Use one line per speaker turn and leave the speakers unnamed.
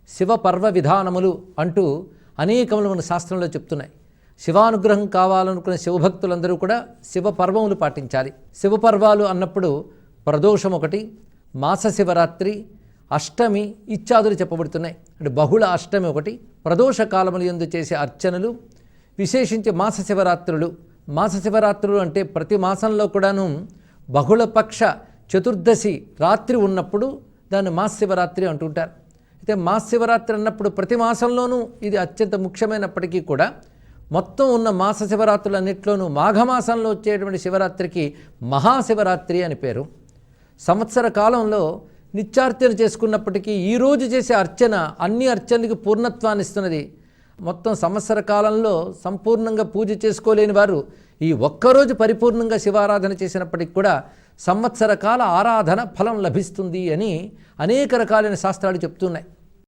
శివపర్వ విధానములు అంటూ అనేకములు మన శాస్త్రంలో చెప్తున్నాయి. శివానుగ్రహం కావాలనుకునే శివభక్తులందరూ కూడా శివపర్వములు పాటించాలి. శివపర్వాలు అన్నప్పుడు ప్రదోషం ఒకటి, మాస శివరాత్రి, అష్టమి ఇత్యాదులు చెప్పబడుతున్నాయి. అంటే బహుళ అష్టమి ఒకటి, ప్రదోష కాలములు యందు చేసే అర్చనలు, విశేషించి మాస శివరాత్రులు. మాస శివరాత్రులు అంటే ప్రతి మాసంలో కూడాను బహుళపక్ష చతుర్దశి రాత్రి ఉన్నప్పుడు దాన్ని మాస శివరాత్రి అంటుంటారు. అయితే మాస శివరాత్రి అన్నప్పుడు ప్రతి మాసంలోనూ ఇది అత్యంత ముఖ్యమైనప్పటికీ కూడా మొత్తం ఉన్న మాస శివరాత్రులన్నింటిలోనూ మాఘమాసంలో వచ్చేటువంటి శివరాత్రికి మహాశివరాత్రి అని పేరు. సంవత్సర కాలంలో నిత్యార్చన చేసుకున్నప్పటికీ ఈరోజు చేసే అర్చన అన్ని అర్చనలకి పూర్ణత్వాన్ని ఇస్తున్నది. మొత్తం సంవత్సర కాలంలో సంపూర్ణంగా పూజ చేసుకోలేని వారు ఈ ఒక్కరోజు పరిపూర్ణంగా శివారాధన చేసినప్పటికి కూడా సంవత్సర కాల ఆరాధన ఫలం లభిస్తుంది అని అనేక రకాలైన శాస్త్రాలు చెప్తున్నాయి.